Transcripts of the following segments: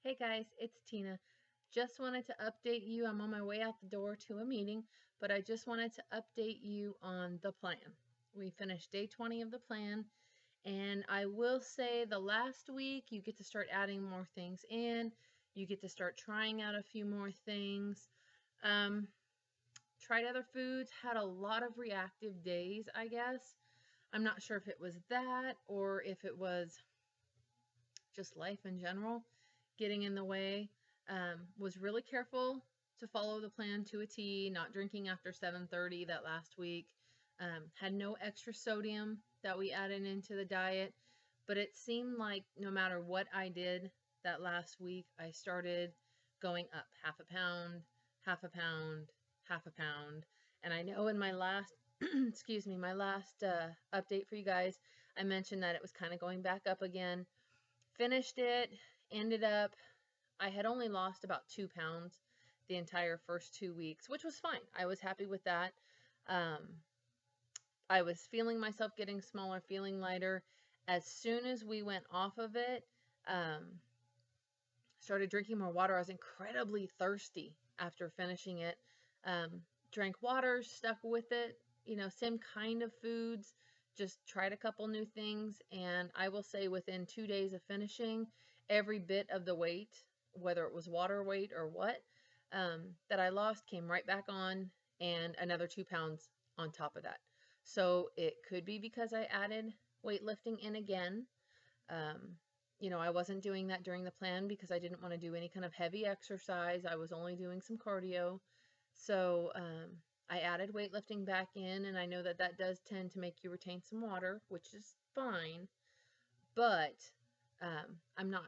Hey guys, it's Tina. Just wanted to update you. I'm on my way out the door to a meeting, but I just wanted to update you on the plan. We finished day 20 of the plan, and I will say the last week you get to start adding more things in. You get to start trying out a few more things. Um, Tried other foods, had a lot of reactive days, I guess. I'm not sure if it was that or if it was just life in general getting in the way. Was really careful to follow the plan to a T, not drinking after 7:30 that last week. Had no extra sodium that we added into the diet, but it seemed like no matter what I did that last week, I started going up half a pound, half a pound, half a pound. And I know in my last, excuse me, my last update for you guys, I mentioned that it was kind of going back up again. Finished it, ended up, I had only lost about 2 pounds the entire first 2 weeks, which was fine. I was happy with that. Um, I was feeling myself getting smaller, feeling lighter. As soon as we went off of it, um, started drinking more water. I was incredibly thirsty after finishing it. Um, Drank water, stuck with it, same kind of foods, just tried a couple new things. And I will say within 2 days of finishing, every bit of the weight, whether it was water weight or what, that I lost came right back on, and another 2 pounds on top of that. So it could be because I added weightlifting in again. Um, I wasn't doing that during the plan because I didn't want to do any kind of heavy exercise. I was only doing some cardio. So I added weightlifting back in, and I know that that does tend to make you retain some water, which is fine. But I'm not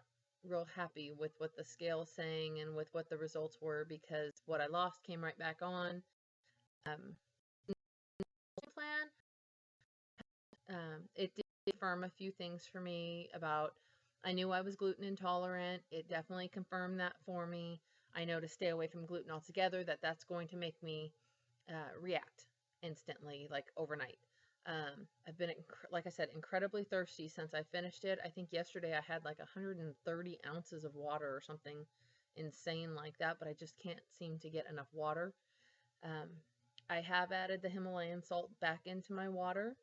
real happy with what the scale is saying and with what the results were, because what I lost came right back on. Um, Plan, it did confirm a few things for me about, I knew I was gluten intolerant. It definitely confirmed that for me. I know to stay away from gluten altogether, that's going to make me react instantly, like overnight. I've been, like I said, incredibly thirsty since I finished it. I think yesterday I had like 130 ounces of water or something insane like that, but I just can't seem to get enough water. Um, I have added the Himalayan salt back into my water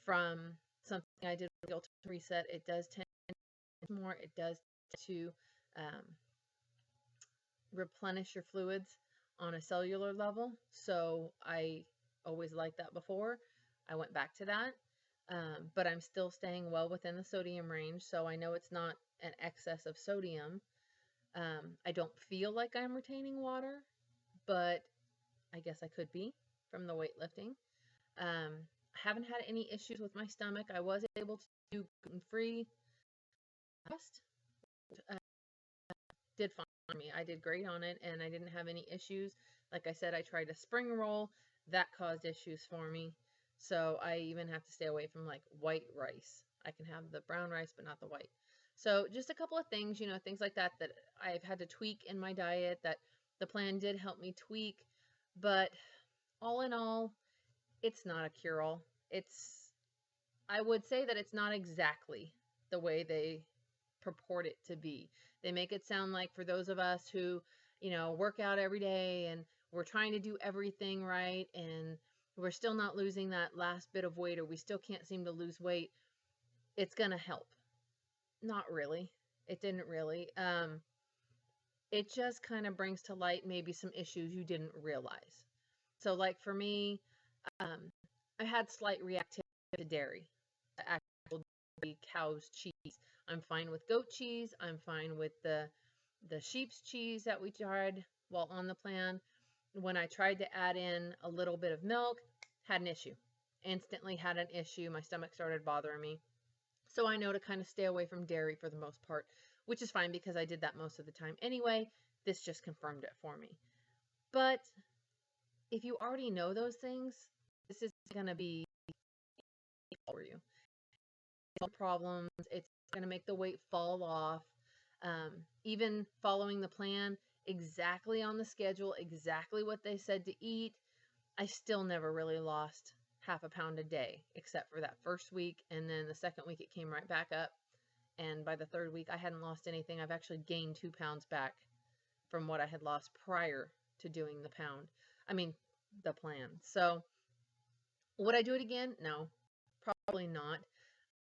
from something I did with the Ultimate Reset. It does tend more, it does to um, replenish your fluids on a cellular level. So I always liked that before. I went back to that. But I'm still staying well within the sodium range, so I know it's not an excess of sodium. I don't feel like I'm retaining water, but I guess I could be from the weightlifting. I haven't had any issues with my stomach. I was able to do gluten-free. Did fine for me. I did great on it, and I didn't have any issues. Like I said, I tried a spring roll. That caused issues for me. So I even have to stay away from like white rice. I can have the brown rice, but not the white. So just a couple of things, things like that that I've had to tweak in my diet, that the plan did help me tweak. But all in all, it's not a cure-all. I would say that it's not exactly the way they purport it to be. They make it sound like for those of us who, work out every day and we're trying to do everything right, and we're still not losing that last bit of weight, or we still can't seem to lose weight, it's going to help. Not really. It didn't really. It just kind of brings to light maybe some issues you didn't realize. So like for me, I had slight reactivity to dairy, actual cow's cheese. I'm fine with goat cheese. I'm fine with the sheep's cheese that we tried while on the plan. When I tried to add in a little bit of milk, had an issue. Instantly had an issue. My stomach started bothering me. So I know to kind of stay away from dairy for the most part, which is fine because I did that most of the time anyway. This just confirmed it for me. But if you already know those things, this is going to be for you. No problems. It's going to make the weight fall off. Even following the plan exactly on the schedule, exactly what they said to eat, I still never really lost half a pound a day, except for that first week. And then the second week it came right back up. and by the third week I hadn't lost anything. I've actually gained 2 pounds back from what I had lost prior to doing the plan. So would I do it again? No, probably not.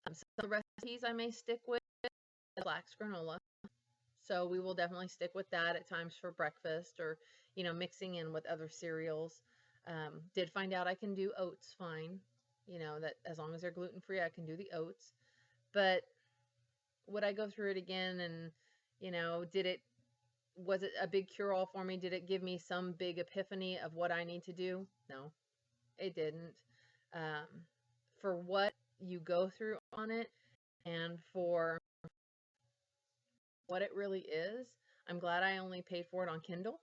Some of the recipes I may stick with flax granola. So we will definitely stick with that at times for breakfast, or, mixing in with other cereals. Did find out I can do oats fine, that as long as they're gluten free, I can do the oats. But would I go through it again? And, was it a big cure all for me? Did it give me some big epiphany of what I need to do? No, it didn't. Um, for what you go through on it, and for what it really is, I'm glad I only paid for it on Kindle.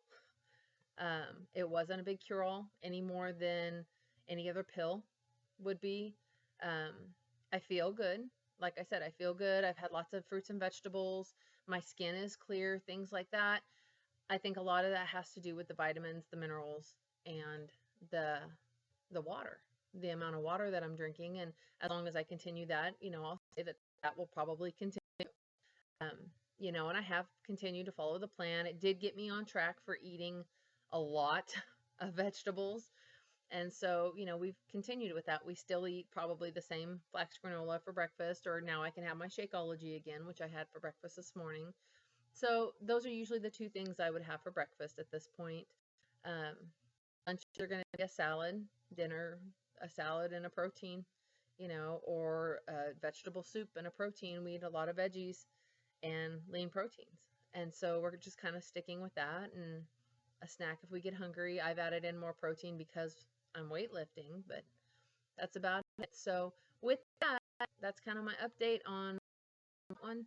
It wasn't a big cure-all any more than any other pill would be. Um, I feel good. Like I said, I feel good. I've had lots of fruits and vegetables. My skin is clear, things like that. I think a lot of that has to do with the vitamins, the minerals, and the the water, the amount of water that I'm drinking. And as long as I continue that, I'll say that that will probably continue. Um, and I have continued to follow the plan. It did get me on track for eating a lot of vegetables. And so, we've continued with that. We still eat probably the same flax granola for breakfast, or now I can have my Shakeology again, which I had for breakfast this morning. So those are usually the two things I would have for breakfast at this point. Um, Lunch, you're going to be a salad. Dinner, a salad and a protein, or a vegetable soup and a protein. We eat a lot of veggies and lean proteins. And so we're just kind of sticking with that, and a snack if we get hungry. I've added in more protein because I'm weightlifting, but that's about it. So with that, that's kind of my update on one.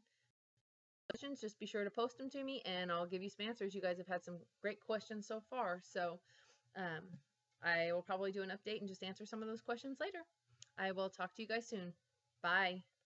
Questions, just be sure to post them to me and I'll give you some answers. You guys have had some great questions so far. So um, I will probably do an update and just answer some of those questions later. I will talk to you guys soon. Bye.